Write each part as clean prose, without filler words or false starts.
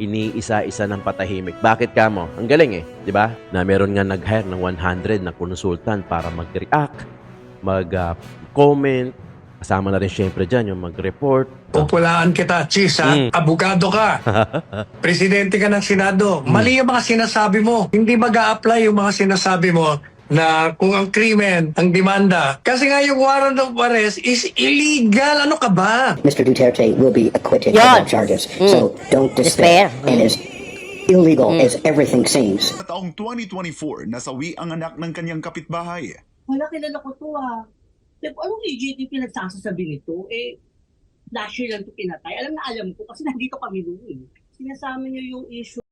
iniisa-isa ng patahimik. Bakit ka mo? Ang galing eh, di ba? Na meron nga nag-hire ng 100 na consultant para mag-react, mag-comment, kasama na rin syempre dyan yung mag-report. Pupulaan kita, Chis, ha? Abogado ka. Presidente ka ng Senado. Mali yung mga sinasabi mo. Hindi mag-a-apply yung mga sinasabi mo na kung ang krimen, ang demanda. Kasi nga yung warrant of arrest is illegal. Ano ka ba? Mr. Duterte will be acquitted of Yan. all charges. So don't despair. And as illegal as everything seems. Sa taong 2024, nasawi ang anak ng kanyang kapitbahay. Wala, kilala ko to ah. Like, anong legit yung pinagsasasabi nito? Last year lang ito pinatay. Alam na alam ko kasi nandito kami doon eh. Sinasama niyo yung issue.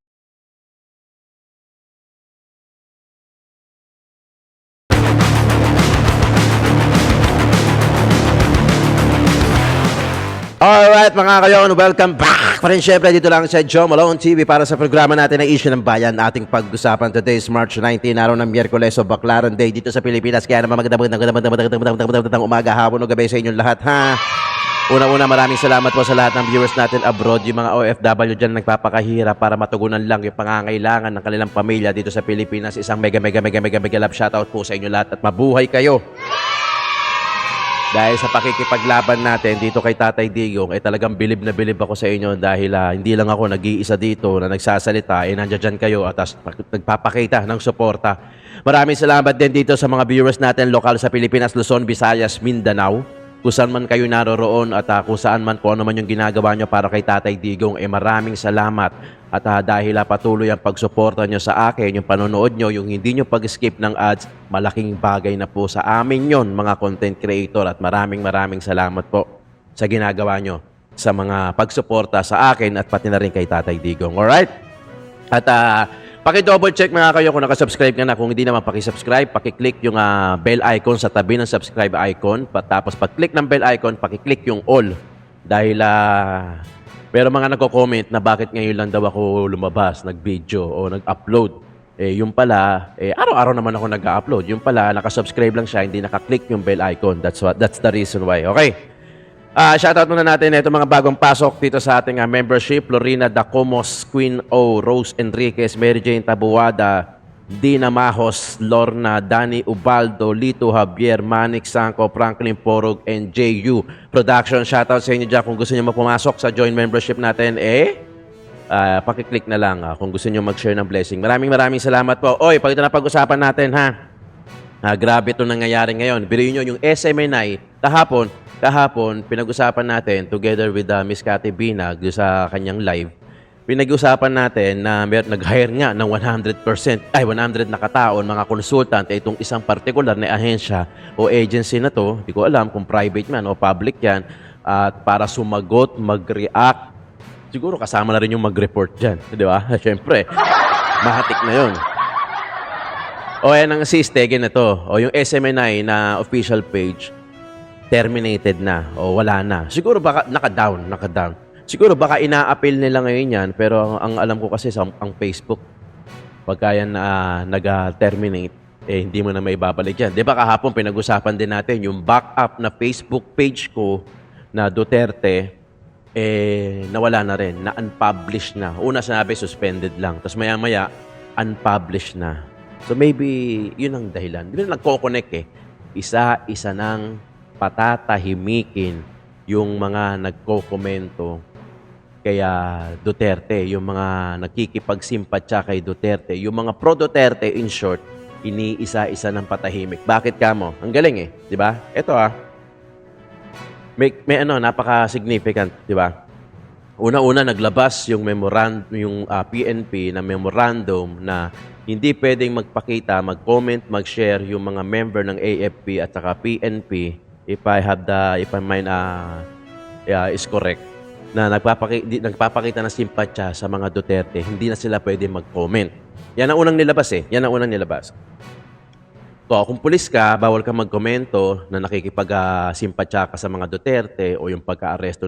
Alright mga kayon, welcome back pa rin syempre dito lang sa Joe Malone TV para sa programa natin na Issue ng Bayan. Ating pag-usapan today is March 19, araw ng Miyerkules o Baclaran Day dito sa Pilipinas. Kaya naman magandang umaga, hapon o gabi sa inyong lahat ha. Una-una maraming salamat po sa lahat ng viewers natin abroad, yung mga OFW dyan nagpapakahirap para matugunan lang yung pangangailangan ng kanilang pamilya dito sa Pilipinas. Isang mega love shoutout po sa inyo lahat at mabuhay kayo. Dahil sa pakikipaglaban natin dito kay Tatay Digong, talagang bilib na bilib ako sa inyo dahil hindi lang ako nag-iisa dito na nagsasalita, nandiyan kayo at nagpapakita ng suporta. Maraming salamat din dito sa mga viewers natin lokal sa Pilipinas, Luzon, Visayas, Mindanao. Kung saan man kayo naroroon at kung saan man, kung ano man yung ginagawa nyo para kay Tatay Digong, maraming salamat. At dahil patuloy ang pagsuporta nyo sa akin, yung panonood nyo, yung hindi nyo pag-skip ng ads, malaking bagay na po sa amin yon mga content creator. At maraming salamat po sa ginagawa nyo sa mga pagsuporta sa akin at pati na rin kay Tatay Digong. Alright? At paki-double check mga kayo kung nakasubscribe ka na. Kung hindi naman paki-subscribe, paki-click yung bell icon sa tabi ng subscribe icon. Tapos pag-click ng bell icon, paki-click yung all. Dahil pero mga nagko-comment na bakit ngayon lang daw ako lumabas, nag-video o nag-upload. Yung pala, araw-araw naman ako nag-upload. Yung pala, nakasubscribe lang siya, hindi naka-click yung bell icon. That's the reason why. Okay? Shoutout muna natin ito mga bagong pasok dito sa ating membership. Lorena Dacomos, Queen O, Rose Enriquez, Mary Jane Tabuada, Dina Mahos, Lorna, Danny Ubaldo, Lito Javier, Manik Sangko, Franklin Porog, and JU Production. Shoutout sa inyo dyan. Kung gusto nyo pumasok sa join membership natin, pakiclick na lang kung gusto nyo mag-share ng blessing. Maraming salamat po. Oy, pag ito na pag-usapan natin ha. Grabe ito nangyayari ngayon. Biruin nyo yung SMNI kahapon, pinag-usapan natin together with Miss Cathy Binag sa kanyang live. Pinag-usapan natin na nag-hire nga ng 100 na kataon, mga consultant, itong isang particular na ahensya o agency na to, hindi ko alam kung private man o public yan, at para sumagot, mag-react, siguro kasama na rin yung mag-report dyan, di ba? Siyempre, mahatik na yun. O yan ang sistege na to, o yung SMNI na official page, terminated na o wala na. Siguro baka naka-down. Siguro baka ina-appeal nila ngayon yan, pero ang alam ko kasi ang Facebook, pagka yan nag-terminate, hindi mo na may babalik yan. Di ba kahapon pinag-usapan din natin yung backup na Facebook page ko na Duterte, nawala na rin, na-unpublished na. Una sinabi, suspended lang. Tapos maya-maya, unpublished na. So maybe, yun ang dahilan. Di ba nagko-connect Isa-isa nang patatahimikin yung mga nagko-komento kaya Duterte, yung mga nakikipagsimpatya kay Duterte, yung mga pro-Duterte, in short, iniisa-isa ng patahimik. Bakit ka mo? Ang galing di ba? Ito may napaka-significant, di ba? Una-una naglabas yung PNP na memorandum na hindi pwedeng magpakita, mag-comment, mag-share yung mga member ng AFP at saka PNP if I mind is correct, na nagpapakita ng simpatya sa mga Duterte, hindi na sila pwede mag-comment. Yan ang unang nilabas. Kung pulis ka, bawal ka mag-komento na nakikipag-simpatya ka sa mga Duterte o yung pagka-aresto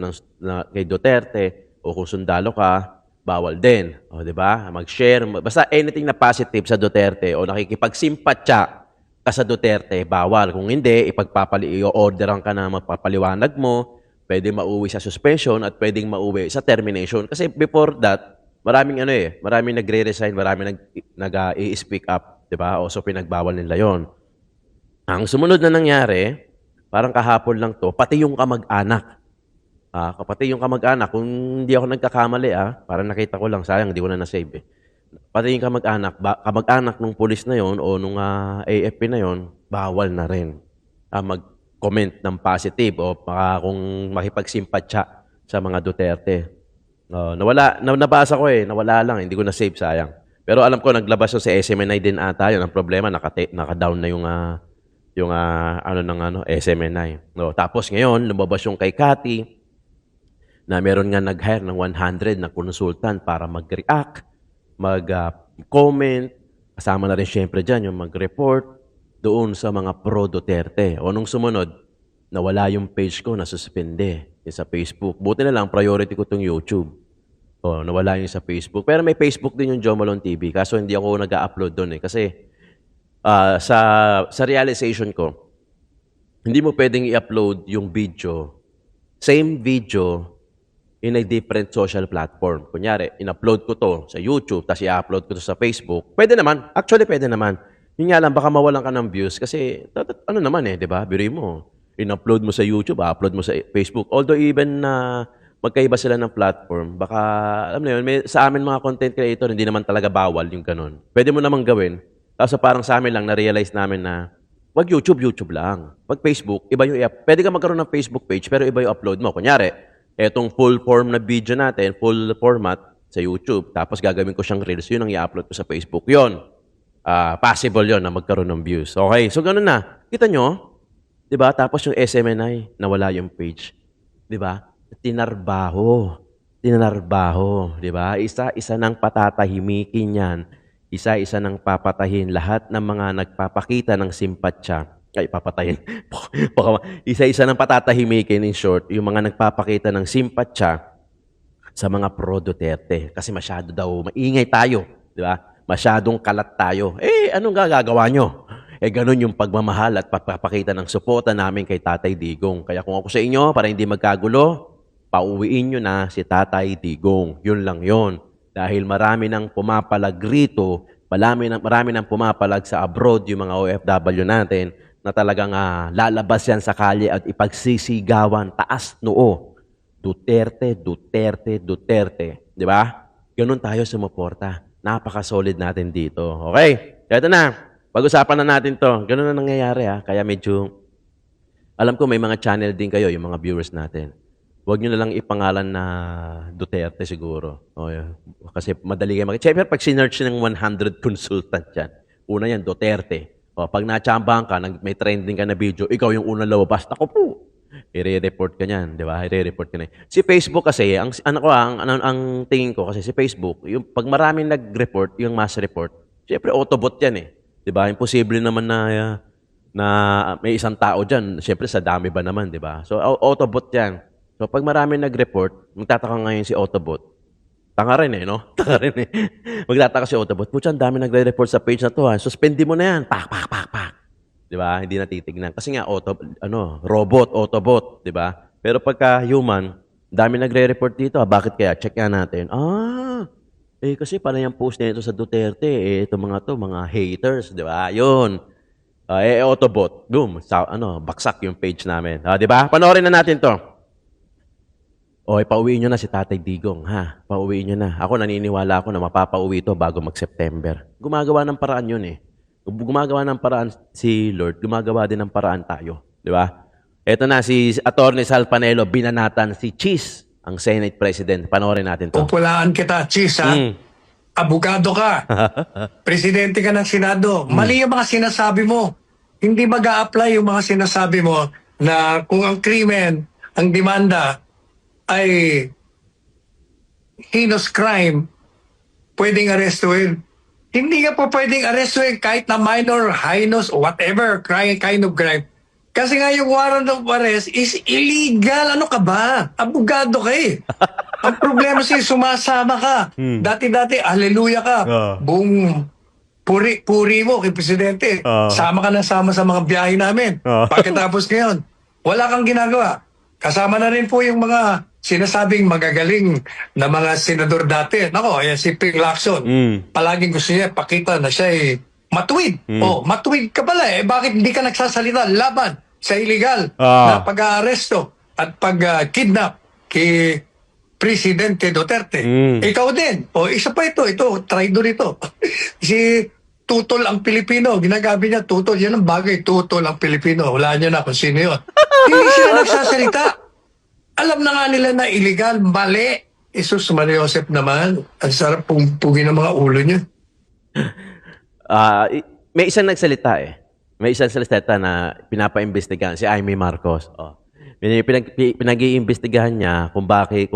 kay Duterte o kung sundalo ka, bawal din. O, di ba? Mag-share. Basta anything na positive sa Duterte o nakikipag-simpatya ka sa Duterte, bawal. Kung hindi, i-orderan ka na magpapaliwanag mo, pwede mauwi sa suspension at pwedeng mauwi sa termination. Kasi before that, maraming maraming nagre-resign, maraming i-speak up, 'di ba? O so pinagbawal nila 'yon. Ang sumunod na nangyari, parang kahapon lang 'to, pati yung kamag-anak. Pati yung kamag-anak, kung hindi ako nagkakamali, parang nakita ko lang, sayang hindi ko na na-save, eh. Pati yung kamag-anak nung pulis na 'yon o nung AFP na 'yon, bawal na rin mag-comment ng positive o kung makipagsimpatya sa mga Duterte. Nabasa ko, nawala lang, hindi ko na-save, sayang. Pero alam ko naglabas yun sa SMNI din ata yun. Ang problema, naka-down na yung SMNI. No, tapos ngayon, lumabas yung kay Cathy na meron nga nag-hire ng 100 na consultant para mag-react, mag-comment, kasama na rin syempre dyan yung mag-report doon sa mga pro-Duterte. O nung sumunod, nawala yung page ko, nasuspende sa Facebook. Buti na lang, priority ko itong YouTube. Nawala yung sa Facebook. Pero may Facebook din yung Joe Malone TV. Kaso hindi ako nag-upload doon, eh. Kasi sa realization ko, hindi mo pwedeng i-upload yung video, same video, in a different social platform. Kunyari, in-upload ko to sa YouTube, tapos i-upload ko to sa Facebook. Pwede naman. Actually, pwede naman. Yun nga lang, baka mawalan ka ng views kasi, ano naman di ba? Biri mo, in-upload mo sa YouTube, upload mo sa Facebook. Although even na magkaiba sila ng platform, baka, alam na yun, sa amin mga content creator, hindi naman talaga bawal yung ganun. Pwede mo namang gawin. Kaso parang sa amin lang, na-realize namin na, wag YouTube, YouTube lang. Wag Facebook, iba yung pwede ka magkaroon ng Facebook page, pero iba yung upload mo. Kunyari, etong full form na video natin, full format sa YouTube, tapos gagawin ko siyang reels, yun ang i-upload ko sa Facebook. Yun. Possible yon na magkaroon ng views. Okay, so ganun na. Kita nyo? Diba? Tapos yung SMNI, nawala yung page. Diba? Tinarbaho. Diba? Isa-isa nang patatahimikin yan. Isa-isa nang papatahin lahat ng mga nagpapakita ng simpatsya. Ay, papatayin. Isa-isa nang patatahimikin, in short, yung mga nagpapakita ng simpatsya sa mga pro-Duterte. Kasi masyado daw, maingay tayo. Diba? Masyadong kalat tayo. Anong gagawa nyo? Ganun yung pagmamahal at pagpapakita ng suporta namin kay Tatay Digong. Kaya kung ako sa inyo, para hindi magkagulo, pauwiin nyo na si Tatay Digong. Yun lang yun. Dahil marami nang pumapalag rito, marami nang pumapalag sa abroad yung mga OFW natin na talagang lalabas yan sa kalye at ipagsisigawan, taas noo. Duterte, Duterte, Duterte. Di ba? Ganun tayo sumuporta. Napaka-solid natin dito. Okay? Kaya ito na. Pag-usapan na natin to. Ganun na nangyayari Kaya medyo, alam ko may mga channel din kayo, yung mga viewers natin. Huwag nyo na lang ipangalan na Duterte siguro. Kasi madali kayo Siyempre, pag sinearch ng 100 consultant yan, una yan, Duterte. Pag natsambahan ka, may trending ka na video, ikaw yung unang lumabas. Ako po. I-report ka niyan, di ba? I-report ka na. Si Facebook kasi, ang tingin ko kasi si Facebook, yung pag maraming nag-report, yung mass report, siyempre autobot yan Di ba? Imposible naman na may isang tao dyan. Siyempre sa dami ba naman, di ba? So autobot yan. So pag maraming nag-report, magtataka ngayon si autobot. Tanga rin no? Tanga rin Magtataka si autobot. Pucha, ang dami nagre-report sa page na to Suspendin mo na yan. Pak. Di ba? Hindi natitignan. Kasi nga, robot, autobot. Di ba? Pero pagka human, dami nagre-report dito. Bakit kaya? Check nga natin. Kasi pala yung post nito sa Duterte. Ito mga haters. Di ba? Yun. Autobot. Boom. Baksak yung page namin. Di ba? Panoorin na natin to. Pauwiin nyo na si Tatay Digong, Pauwiin nyo na. Ako naniniwala ako na mapapauwi ito bago mag-September. Gumagawa ng paraan yun Gumagawa ng paraan si Lord, gumagawa din ng paraan tayo. Di ba? Ito na, si Atty. Sal Panelo, binanatan si Cheese, ang Senate President. Panoorin natin to. Pupulaan kita, Cheese, Abogado ka. Presidente ka ng Senado. Mali yung mga sinasabi mo. Hindi mag-a-apply yung mga sinasabi mo na kung ang krimen, ang demanda ay heinous crime, pwedeng arestuhin. Hindi ka pa pwedeng arestuhin kahit na minor, heinous, or whatever kind of crime. Kasi nga yung warrant of arrest is illegal. Ano ka ba? Abogado ka Ang problema sumasama ka. Dati-dati, hallelujah ka. Buong puri mo kay Presidente. Sama ka na sama sa mga biyahe namin. Pagkatapos ngayon, wala kang ginagawa. Kasama na rin po yung mga sinasabing magagaling na mga senador dati. Nako, ayan si Ping Lacson. Palaging gusto niya pakita na siya ay matuwid. Oh, matuwid ka pala eh. Bakit hindi ka nagsasalita laban sa illegal na pag-aaresto at pag-kidnap kay Presidente Duterte? Ikaw din. O, isa pa ito, traitor ito. Si tutol ang Pilipino. Ginagamit niya tutol. Yan ang bagay, tutol ang Pilipino. Wala niya na kung sino yun. Hindi sila nagsasalita. Alam na nga nila na illegal, mali. Jesus Maria Joseph naman. Ang sarap pugi ng mga ulo niya. May isang nagsalita eh. May isang nagsalita na pinapaimbestigahan si Amy Marcos. Oh. Pinag-iimbestigahan niya kung bakit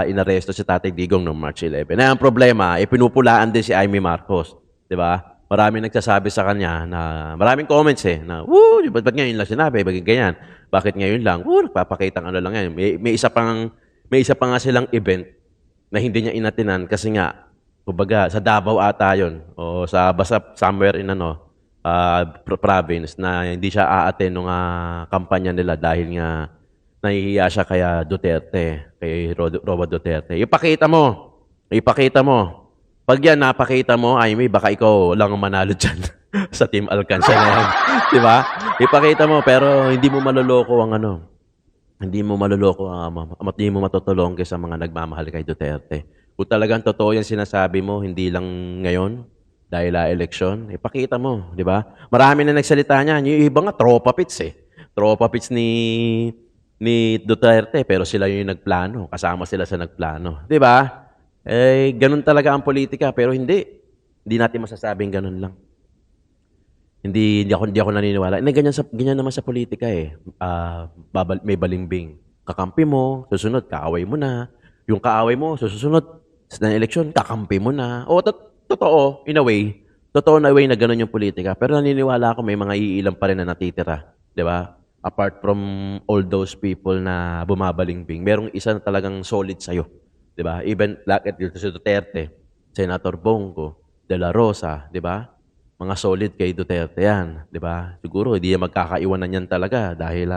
inaresto si Tatay Digong noong March 11. Na ang problema, pinupulaan din si Amy Marcos, 'di ba? Maraming nagsasabi sa kanya na maraming comments eh na, "Woo, ba't ngayon lang sinabi, bagay ganyan. Bakit ngayon lang? Nagpapakita ng ano lang yan." May isa pa nga silang event na hindi niya inatinan kasi nga kumbaga sa Davao ata 'yon o basta somewhere in province na hindi siya a-attend nung kampanya nila dahil nga nahihiya siya kay Roa Duterte. Ipakita mo. Pag yan napakita mo, Amy, baka ikaw lang ang manalo dyan sa Team Alcancia na yan. Di ba? Ipakita mo, pero hindi mo maloloko hindi mo matutulong sa mga nagmamahal kay Duterte. Kung talagang totoo yan sinasabi mo, hindi lang ngayon, dahil eleksyon, ipakita mo, di ba? Marami na nagsalita niyan. Yung iba nga, tropa pits eh. Tropa pits ni Duterte, pero sila yung nagplano. Kasama sila sa nagplano. Di ba? Eh, ganun talaga ang politika, pero hindi. Hindi natin masasabing ganun lang. Hindi ako naniniwala. Ganyan naman sa politika eh. May balimbing. Kakampi mo, susunod, kaaway mo na. Yung kaaway mo, susunod, sa eleksyon, kakampi mo na. O, totoo, in a way. Totoo na way na ganun yung politika. Pero naniniwala ako may mga iilang pa rin na natitira. Di ba? Apart from all those people na bumabalingbing, merong isa na talagang solid sa'yo. Di ba? Even like dito si Duterte, Senator Bongo, De La Rosa, di ba? Mga solid kay Duterte yan. Di ba? Siguro hindi magkakaiwanan yan talaga dahil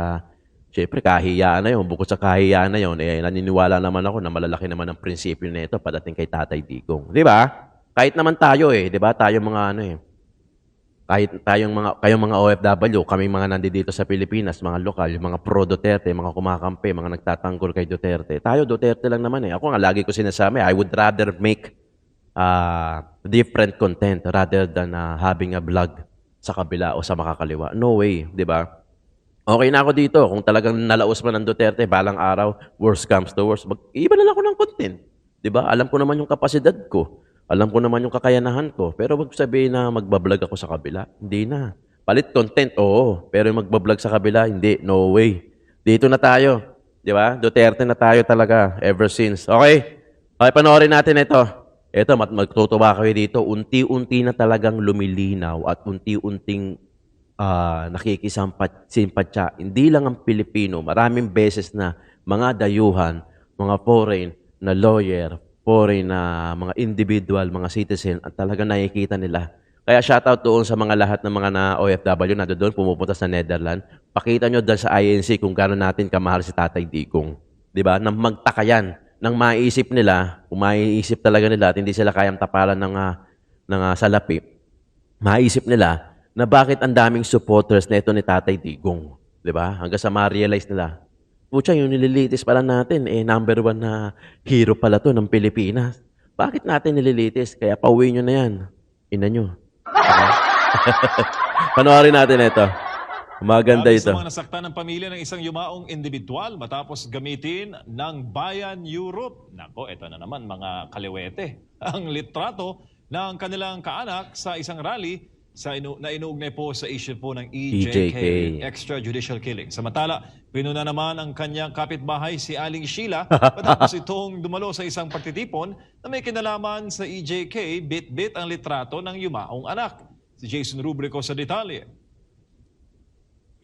syempre, kahiyaan na yun. Bukod sa kahiyaan na yun, naniniwala naman ako na malalaki naman ang prinsipyo na ito padating kay Tatay Digong. Di ba? Kahit naman tayo di ba? Tayo mga kahit kayong mga OFW, kami mga nandito sa Pilipinas, mga lokal, yung mga pro-Duterte, mga kumakampi, mga nagtatanggol kay Duterte. Tayo, Duterte lang naman eh. Ako nga, lagi ko sinasabi, I would rather make different content rather than having a vlog sa kabila o sa makakaliwa. No way, di ba? Okay na ako dito. Kung talagang nalaos man ng Duterte, balang araw, worst comes to worst, iba na lang ako ng content. Di ba? Alam ko naman yung kapasidad ko. Alam ko naman yung kakayanahan ko. Pero wag sabihin na magbablog ako sa kabila. Hindi na. Palit content, oo. Pero magbablog sa kabila, hindi. No way. Dito na tayo. Di ba? Duterte na tayo talaga ever since. Okay? Okay, panoorin natin ito. Ito, magtutuwa kayo dito. Unti-unti na talagang lumilinaw at unti-unting nakikisimpatya. Hindi lang ang Pilipino. Maraming beses na mga dayuhan, mga foreign na lawyer, foreign na mga individual, mga citizen, at talagang nakikita nila. Kaya shoutout doon sa mga lahat ng mga OFW na doon pumupunta sa Netherlands. Pakita nyo dahil sa INC kung gano'n natin kamahal si Tatay Digong. Di ba? Nang magtaka yan. Nang maiisip nila, kung maiisip talaga nila at hindi sila kayang tapalan ng salapi, maiisip nila na bakit ang daming supporters na ito ni Tatay Digong. Di ba? Hanggang sa ma-realize nila, pucha, yung nililitis pala natin, number 1 na hero pala to ng Pilipinas. Bakit natin nililitis? Kaya pauwi nyo na yan. Ina nyo. Okay? Panoorin natin ito. Maganda ito. Sa mga nasaktan ng pamilya ng isang yumaong individual matapos gamitin ng Bayan Europe. Nako, ito na naman mga kaliwete. Ang litrato ng kanilang kaanak sa isang rally na inuugnay po sa issue po ng EJK, extrajudicial killing. Samantala, pinuna naman ang kanyang kapitbahay si Aling Sheila matapos itong dumalo sa isang pagtitipon na may kinalaman sa EJK, bit-bit ang litrato ng yumaong anak. Si Jason Rubrico sa detalye.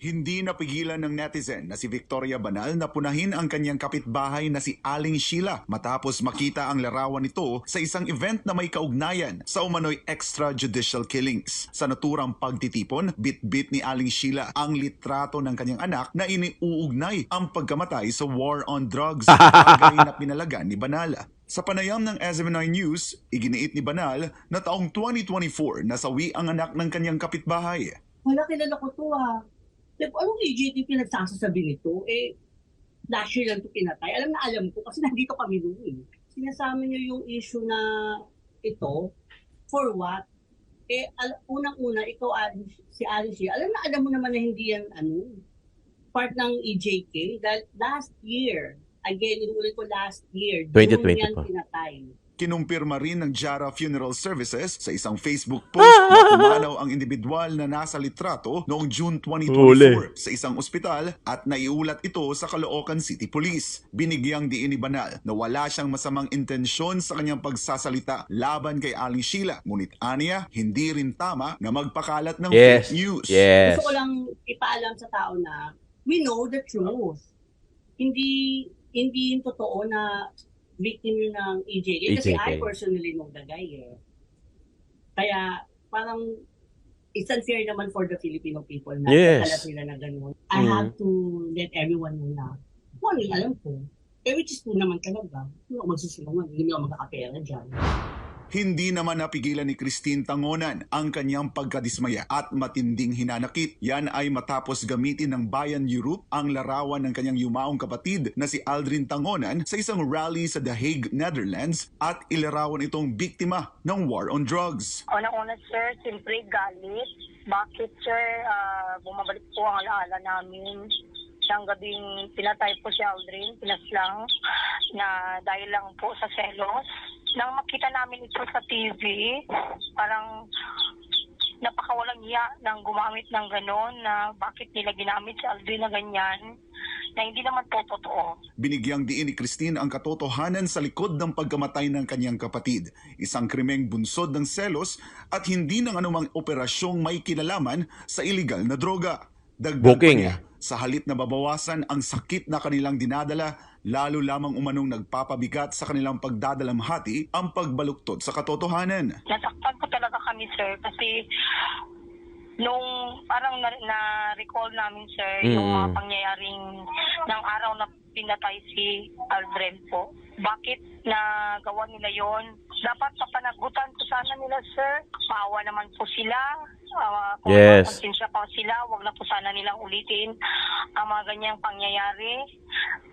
Hindi napigilan ng netizen na si Victoria Banal na punahin ang kanyang kapitbahay na si Aling Sheila matapos makita ang larawan nito sa isang event na may kaugnayan sa umano'y extrajudicial killings. Sa naturang pagtitipon, bit-bit ni Aling Sheila ang litrato ng kanyang anak na iniuugnay ang pagkamatay sa war on drugs, bagay na pinalagan ni Banal. Sa panayam ng SMNI News, iginiit ni Banal na taong 2024 nasawi ang anak ng kanyang kapitbahay. Wala, kilala ko to Like, anong legit pinagsasasabi nito? Last year lang ito pinatay. Alam ko kasi nandito kami noon. Sinasama niyo yung issue na ito, for what? Unang-una, ikaw, si Alice, alam mo naman na hindi yan, part ng EJK. Dahil last year, again, inuulit ko last year, 2020 June yan pa. pinatay. Kinumpirma rin ng Jara Funeral Services sa isang Facebook post na pumanaw ang individual na nasa litrato noong June 2024 sa isang ospital at naiulat ito sa Caloocan City Police. Binigyang diin ni Banal na wala siyang masamang intensyon sa kanyang pagsasalita laban kay Aling Sheila. Ngunit aniya, hindi rin tama na magpakalat ng Yes. fake news. Yes. Gusto ko lang ipaalam sa tao na we know the truth. Hindi yung totoo na victim yun ng EJK. Kasi EJK. I personally know the guy Kaya parang it's unfair naman for the Filipino people na Yes. kalat nila na gano'n. I have to let everyone know na kung ano yung alam ko. Which is true naman talaga. Hindi ako magsusulungan. Hindi ako magkakapera dyan. Hindi naman napigilan ni Christine Tangonan ang kanyang pagkadismaya at matinding hinanakit. Yan ay matapos gamitin ng Bayan Europe ang larawan ng kanyang yumaong kapatid na si Aldrin Tangonan sa isang rally sa The Hague, Netherlands at ilarawan itong biktima ng war on drugs. Una-una, sir, siyempre galit. Bakit, sir, bumabalik po ang alaala namin. Siyang gabing pinatay po si Aldrin, pinaslang, na dahil lang po sa selos. Nang makita namin ito sa TV, parang napakawalang iya nang gumamit ng gano'n na bakit nila ginamit si Aldrin na ganyan, na hindi naman po totoo. Binigyang diin ni Christine ang katotohanan sa likod ng pagkamatay ng kanyang kapatid. Isang krimeng bunsod ng selos at hindi ng anumang operasyong may kinalaman sa iligal na droga. Dagdag pa Booking. niya, sa halip na babawasan ang sakit na kanilang dinadala, lalo lamang umanong nagpapabigat sa kanilang pagdadalamhati ang pagbaluktot sa katotohanan. Nasaktan ko talaga kami, sir, kasi nung parang na-recall namin, sir, yung mga pangyayaring ng araw na pinatay si Aldrin po. Bakit nagawa nila yon? Dapat sa panagutan po sana nila, sir. Maawa naman po sila. Kung Yes. konsensya pa sila, wag na po sana nilang ulitin ang mga ganyang pangyayari.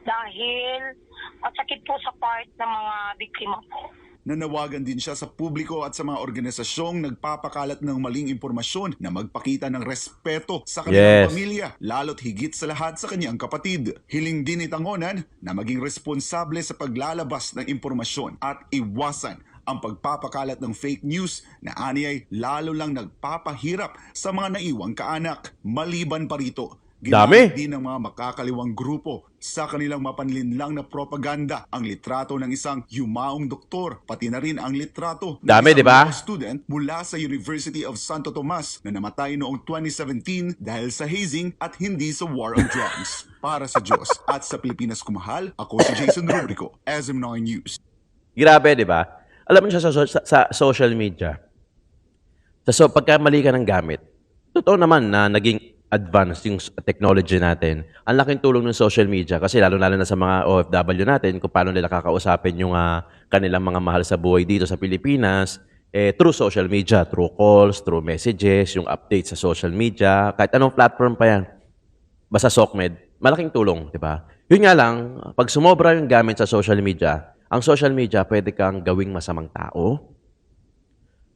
Dahil masakit po sa part ng mga biktima po. Nanawagan din siya sa publiko at sa mga organisasyong nagpapakalat ng maling impormasyon na magpakita ng respeto sa kanilang Yes. pamilya, lalo't higit sa lahat sa kanyang kapatid. Hiling din ni Tangonan na maging responsable sa paglalabas ng impormasyon at iwasan ang pagpapakalat ng fake news na aniyay lalo lang nagpapahirap sa mga naiwang kaanak. Maliban pa rito, ginamit din ng mga makakaliwang grupo sa kanilang mapanlinlang na propaganda ang litrato ng isang yumaong doktor, pati na rin ang litrato ng Dami, isang di ba? law student mula sa University of Santo Tomas na namatay noong 2017 dahil sa hazing at hindi sa war on drugs. Para sa Diyos at sa Pilipinas kumahal, ako si Jason Rubrico, SM9 News. Grabe, di ba? Alam mo siya sa social media, pagka mali ka ng gamit, totoo naman na naging advanced yung technology natin. Ang laking tulong ng social media kasi lalo-lalo na sa mga OFW natin kung paano nila kakausapin yung kanilang mga mahal sa buhay dito sa Pilipinas through social media, through calls, through messages, yung updates sa social media, kahit anong platform pa yan. Basta SOCMED, malaking tulong, di ba? Yun nga lang, pag sumobra yung gamit sa social media, ang social media pwede kang gawing masamang tao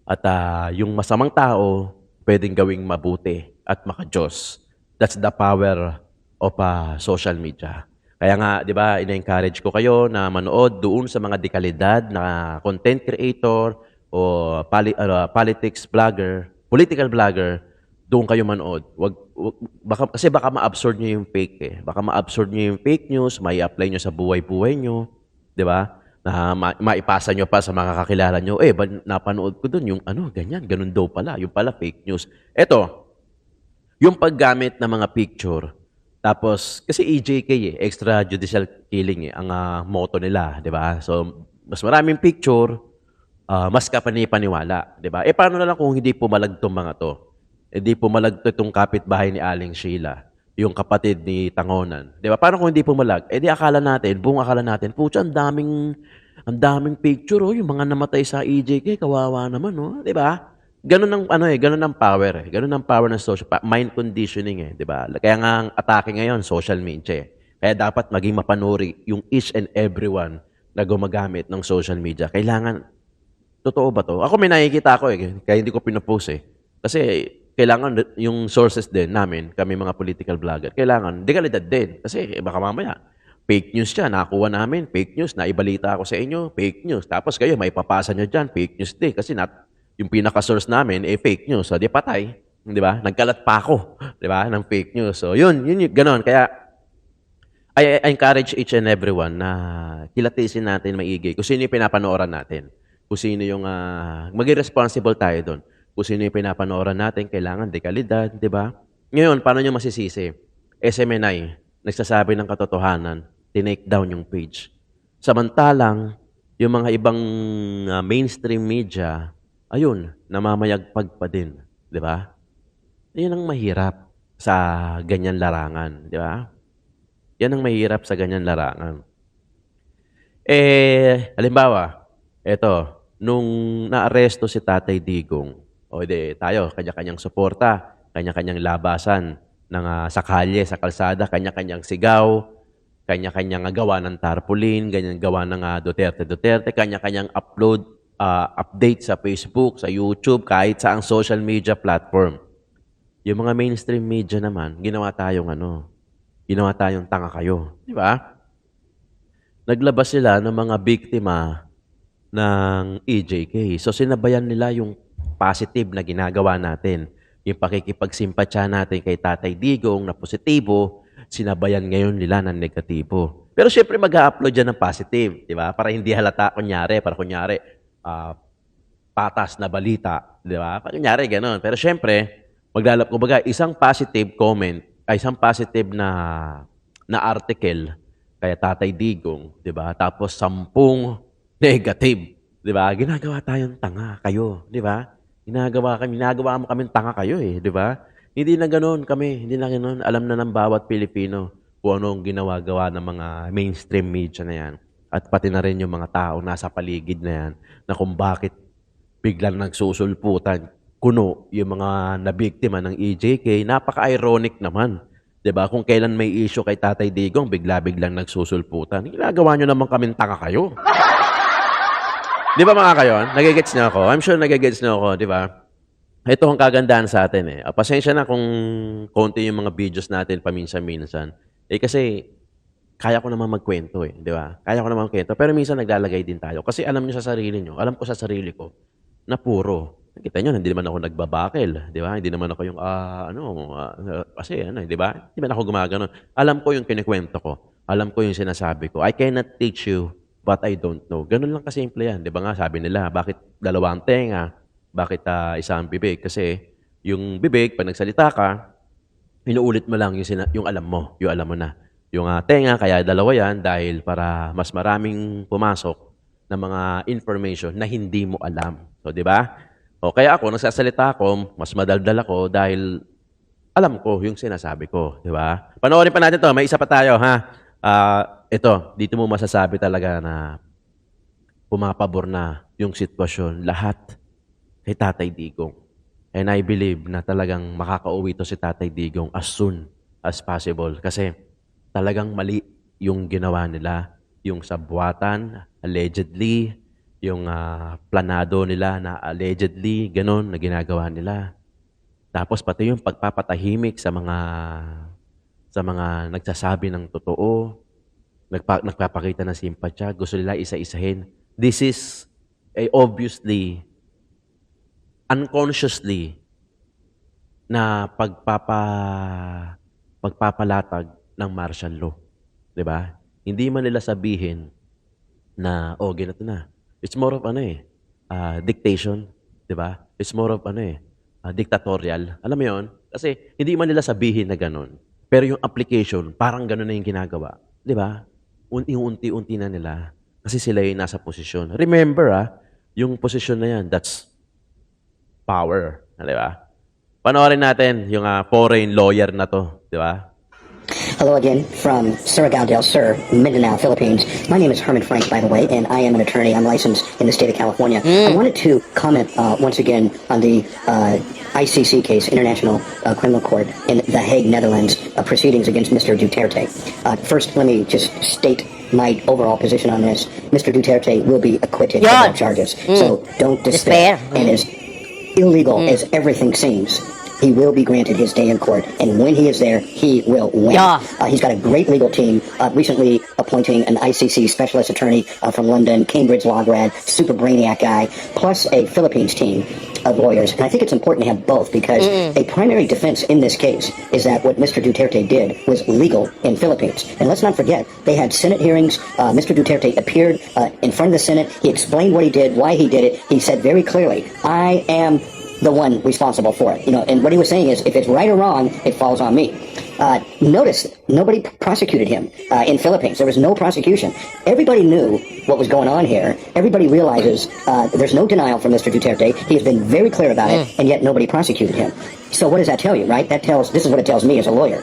at yung masamang tao pwedeng gawing mabuti at maka-Diyos. That's the power of social media. Kaya nga, di ba, ina-encourage ko kayo na manood doon sa mga dekalidad na content creator o politics vlogger, political vlogger, doon kayo manood. Kasi baka ma-absorb nyo yung fake Baka ma-absorb nyo yung fake news, may apply nyo sa buhay-buhay nyo. Di ba? Na maipasa nyo pa sa mga kakilala nyo, napanood ko doon yung ganyan, ganun daw pala, yung pala fake news. Eto, Yung paggamit ng mga picture, tapos, kasi EJK extrajudicial killing ang motto nila, di ba? So, mas maraming picture, mas kapani-paniwala, di ba? Paano na lang kung hindi pumalag tong mga to? Hindi pumalag to itong kapitbahay ni Aling Sheila, yung kapatid ni Tangonan. Di ba? Paano kung hindi pumalag? Di akala natin, buong akala natin, putya, ang daming picture, yung mga namatay sa EJK, kawawa naman, di ba? Ganun ang ganun ang power. Ganun ang power ng social mind conditioning 'di ba? Kaya nga ang atake ngayon social media. Kaya dapat maging mapanuri yung each and everyone na gumagamit ng social media. Kailangan totoo ba 'to? Ako may nakikita ako kaya hindi ko pino-post Kasi kailangan yung sources din namin, kami mga political vlogger, kailangan dekalidad din. Kasi baka mamaya fake news siya, nakuha namin, fake news, naibalita ako sa inyo, fake news. Tapos kayo, may papasa nyo dyan, fake news din. Kasi yung pinaka-source namin, fake news. So, di patay. Di ba? Nagkalat pa ako. Di ba? Ng fake news. So, yun ganon. Kaya, I encourage each and everyone na kilatisin natin maigi kung sino yung pinapanooran natin. Kung sino yung, maging responsible tayo doon. Kung sino yung pinapanooran natin, kailangan dekalidad, di ba? Ngayon, paano nyo masisisi? SMNI, nagsasabi ng katotohanan, tinake down yung page. Samantalang, yung mga ibang mainstream media, ayun, namamayagpag pa din, di ba? Yan ang mahirap sa ganyan larangan, di ba? Yan ang mahirap sa ganyan larangan. Halimbawa, eto, nung naaresto si Tatay Digong, tayo, kanya-kanyang suporta, kanya-kanyang labasan sa kalye, sa kalsada, kanya-kanyang sigaw, kanya-kanyang gawa ng tarpaulin, ganyan gawa ng Duterte, kanya-kanyang update sa Facebook, sa YouTube, kahit sa ang social media platform. Yung mga mainstream media naman, ginawa tayong tanga kayo. Di ba? Naglabas sila ng mga biktima ng EJK. So, sinabayan nila yung positive na ginagawa natin. Yung pakikipagsimpatya natin kay Tatay Digong na positibo, sinabayan ngayon nila ng negatibo. Pero syempre mag-a-upload dyan ng positive, di ba? Para hindi halata, kunyari, patas na balita, di ba? Kunyari, gano'n. Pero syempre, kumbaga, isang positive comment, isang positive na article kay Tatay Digong, di ba? Tapos 10 negative, di ba? Ginagawa tayong tanga kayo, di ba? Ginagawa mo kaming tanga kayo di ba? Hindi na ganoon kami, hindi na ganoon. Alam na ng bawat Pilipino kung ano ang ginawa-gawa ng mga mainstream media na yan. At pati na rin yung mga tao nasa paligid na yan na kung bakit biglang nagsusulputan, kuno yung mga nabiktima ng EJK, napaka-ironic naman. 'Di ba? Kung kailan may issue kay Tatay Digong, bigla-biglang nagsusulputan. Ginagawa nyo naman kaming tanga kayo. Di ba mga kayon? Nagigets niyo ako? I'm sure nagigets niyo ako, di ba? Ito ang kagandahan sa atin Pasensya na kung konti yung mga videos natin paminsan-minsan. Kasi kaya ko naman magkwento di ba? Kaya ko naman magkwento. Pero minsan naglalagay din tayo. Kasi alam niyo sa sarili niyo, alam ko sa sarili ko, na puro. Nakita niyo, hindi naman ako nagbabakel, di ba? Hindi naman ako yung, di ba? Hindi naman ako gumagano. Alam ko yung kinikwento ko. Alam ko yung sinasabi ko. I cannot teach you but I don't know. Ganun lang kasimple yan. Di ba nga, sabi nila, bakit dalawang tenga? Bakit isang bibig? Kasi yung bibig, pag nagsalita ka, inuulit mo lang yung alam mo. Yung alam mo na. Yung tenga, kaya dalawa yan dahil para mas maraming pumasok na mga information na hindi mo alam. So, di ba? Kaya ako, nagsasalita ako, mas madaldal ako dahil alam ko yung sinasabi ko. Di ba? Panoorin pa natin to. May isa pa tayo, ha? Ito, dito mo masasabi talaga na pumapabor na yung sitwasyon. Lahat kay Tatay Digong. And I believe na talagang makakauwi to si Tatay Digong as soon as possible. Kasi talagang mali yung ginawa nila. Yung sa buwatan, allegedly, yung planado nila na allegedly, ganun na ginagawa nila. Tapos pati yung pagpapatahimik sa mga nagsasabi ng totoo, nagpapakita ng simpatya, gusto nila isa-isahin. This is obviously, unconsciously, na pagpapalatag ng martial law. Diba? Hindi man nila sabihin na, ganito na. It's more of dictation. Diba? It's more of dictatorial. Alam mo yun? Kasi hindi man nila sabihin na ganun. Pero yung application, parang ganun na yung ginagawa. Di ba? Unti-unti na nila. Kasi sila yung nasa posisyon. Remember, yung posisyon na yan, that's power. Di ba? Panoorin natin yung foreign lawyer na to. Di ba? Hello again from Surigao del Sur, Mindanao, Philippines. My name is Herman Frank, by the way, and I am an attorney. I'm licensed in the state of California. I wanted to comment once again on the ICC case, International Criminal Court in The Hague, Netherlands, proceedings against Mr. Duterte. First, let me just state my overall position on this. Mr. Duterte will be acquitted of all charges. So don't despair. And as illegal as everything seems, he will be granted his day in court, and when he is there, he will win. He's got a great legal team, recently appointing an ICC specialist attorney from London, Cambridge law grad, super brainiac guy, plus a Philippines team of lawyers. And I think it's important to have both, because a primary defense in this case is that what Mr. Duterte did was legal in Philippines. And let's not forget, they had Senate hearings. Mr. Duterte appeared in front of the Senate. He explained what he did, why he did it. He said very clearly, I am the one responsible for it. And what he was saying is, if it's right or wrong, it falls on me. Notice, nobody prosecuted him in Philippines. There was no prosecution. Everybody knew what was going on here. Everybody realizes there's no denial from Mr. Duterte. He has been very clear about it, and yet nobody prosecuted him. So what does that tell you, right? This is what it tells me as a lawyer.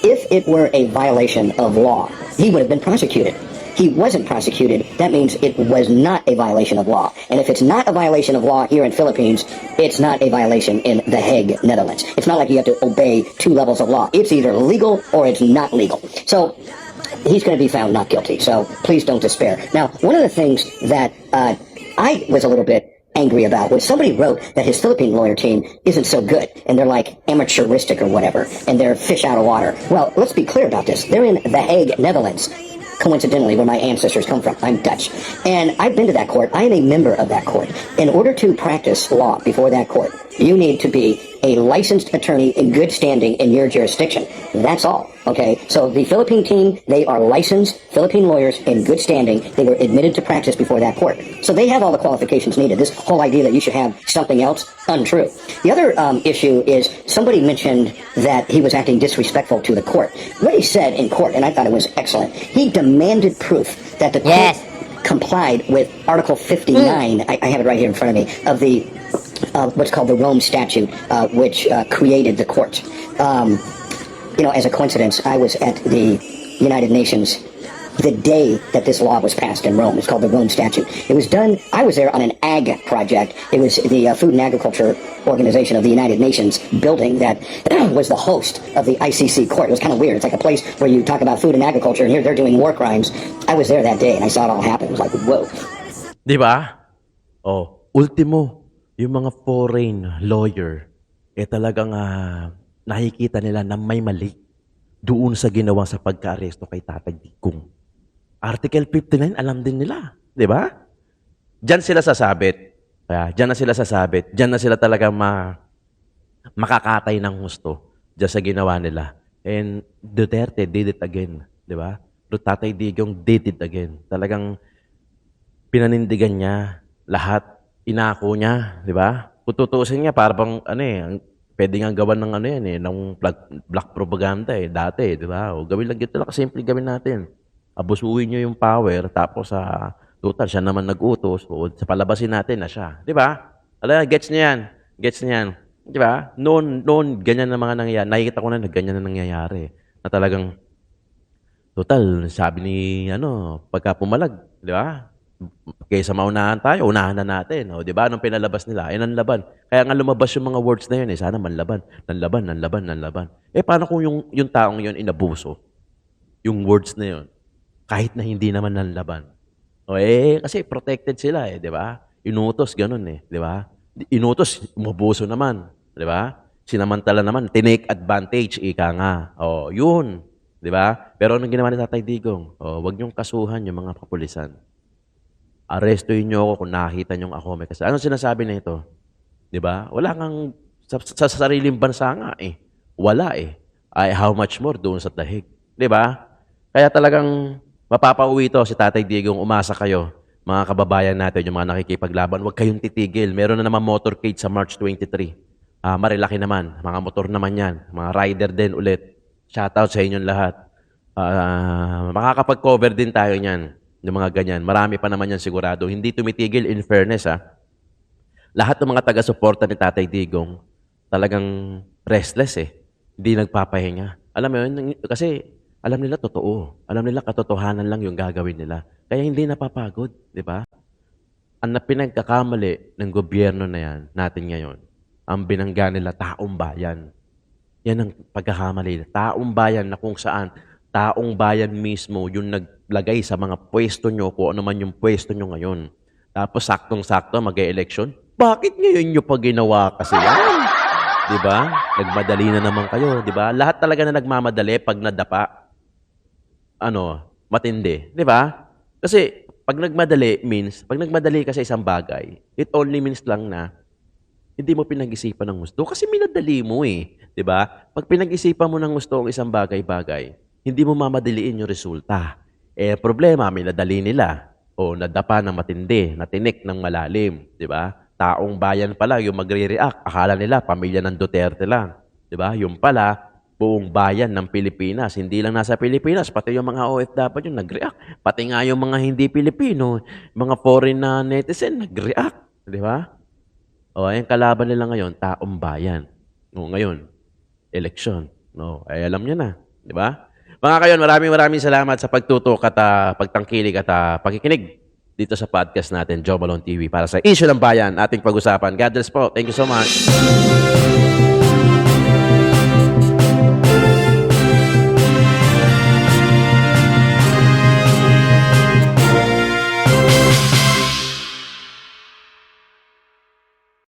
If it were a violation of law, he would have been prosecuted. He wasn't prosecuted. That means it was not a violation of law. And if it's not a violation of law here in Philippines, it's not a violation in The Hague, Netherlands. It's not like you have to obey two levels of law. It's either legal or it's not legal. So he's going to be found not guilty. So please don't despair. Now, one of the things that I was a little bit angry about was somebody wrote that his Philippine lawyer team isn't so good, and they're like amateuristic or whatever, and they're fish out of water. Well, let's be clear about this. They're in The Hague, Netherlands. Coincidentally, where my ancestors come from. I'm Dutch. And I've been to that court. I am a member of that court. In order to practice law before that court, you need to be a licensed attorney in good standing in your jurisdiction. That's all. Okay? So the Philippine team, they are licensed Philippine lawyers in good standing. They were admitted to practice before that court. So they have all the qualifications needed. This whole idea that you should have something else, untrue. The other issue is somebody mentioned that he was acting disrespectful to the court. What he said in court, and I thought it was excellent, he demanded proof that the court complied with Article 59, I have it right here in front of me, of the what's called the Rome Statute, which created the court. As a coincidence, I was at the United Nations the day that this law was passed in Rome. It's called the Rome Statute. It was done, I was there on an ag project. It was the Food and Agriculture Organization of the United Nations building that was the host of the ICC court. It was kind of weird. It's like a place where you talk about food and agriculture, and here they're doing war crimes. I was there that day, and I saw it all happen. It was like, whoa. Di ba? Ultimo, yung mga foreign lawyer, talagang nakikita nila na may mali doon sa ginawa sa pagka-aresto kay Tatay Digong. Article 59, alam din nila. Di ba? Diyan sila sasabit. Diyan na sila sasabit. Diyan na sila talaga makakatay ng husto diyan sa ginawa nila. And Duterte did it again. Di ba? Tatay Digong did it again. Talagang pinanindigan niya lahat. Inako niya. Di ba? Kung tutuusin niya, parang pwede nga gawan ng ng black propaganda dati, di ba? O gawin lang gito lang, simple gawin natin. Abusuin niyo yung power, tapos total, siya naman nag-utos, o sa palabasin natin na siya. Di ba? Gets niya yan. Gets niya yan. Di ba? Noon, ganyan na mga nangyayari. Nakikita ko na ganyan na nangyayari. Na talagang, total, sabi ni, pagka pumalag, di ba? Kaysa maunahan tayo, unahan na natin. O, di ba? Anong pinalabas nila? Nanlaban. Kaya nga lumabas yung mga words na yun. Sana manlaban. Nanlaban. Paano kung yung taong yun inabuso? Yung words na yun. Kahit na hindi naman nanlaban. O, kasi protected sila, di ba? Inutos, ganun, di ba? Inutos, umabuso naman. Di ba? Sinamantala naman, tinake advantage, ika nga. O, yun. Di ba? Pero anong ginawa ni Tatay Digong? O, wag niyong kasuhan yung mga kapulisan. Arestuin niyo ako kung nakita niyo ako may kasalanan. Anong sinasabi na ito? Di ba? Wala kang, sa sariling bansa nga Wala how much more doon sa dahig. Di ba? Kaya talagang mapapauwi ito si Tatay Digong. Umasa kayo, mga kababayan natin, yung mga nakikipaglaban. Huwag kayong titigil. Meron na naman motorcade sa March 23. marilaki naman. Mga motor naman yan. Mga rider din ulit. Shoutout sa inyong lahat. Makakapag-cover din tayo niyan. Yung mga ganyan. Marami pa naman yan sigurado. Hindi tumitigil in fairness Lahat ng mga taga-suporta ni Tatay Digong talagang restless Hindi nagpapahinga. Alam mo yun, kasi alam nila totoo. Alam nila katotohanan lang yung gagawin nila. Kaya hindi napapagod, di ba? Ang pinagkakamali ng gobyerno na yan, natin ngayon, ang binangga nila taong bayan. Yan ang pagkakamali. Taong bayan na kung saan taong bayan mismo yung naglagay sa mga pwesto nyo kung ano man yung pwesto nyo ngayon. Tapos saktong-sakto mag-e-election. Bakit ngayon nyo pa ginawa kasi yan? Diba? Nagmadali na naman kayo. Diba? Lahat talaga na nagmamadali pag nadapa, matindi. Diba? Kasi pag nagmadali ka sa isang bagay, it only means lang na hindi mo pinag-isipan ng gusto kasi minadali mo 'di ba? Pag pinag-isipan mo ng gusto ang isang bagay-bagay, hindi mo mamadaliin yung resulta. Problema, minadali nila o nadapa ng matindi, natinik ng malalim, 'di ba? Taong bayan pala yung magre-react. Akala nila pamilya ng Duterte lang, 'di ba? Yung pala buong bayan ng Pilipinas, hindi lang nasa Pilipinas, pati yung mga OFW nag-react. Pati nga yung mga hindi Pilipino, mga foreign na netizen nag-react, 'di ba? O, ayun kalaban nila ngayon, taong bayan. O, ngayon, eleksyon. No, ay alam niyo na, 'di ba? Mga kayon, maraming salamat sa pagtutok at pagtangkilik at pakikinig dito sa podcast natin, Joe Malone TV, para sa issue ng bayan, ating pag-usapan. God bless po. Thank you so much.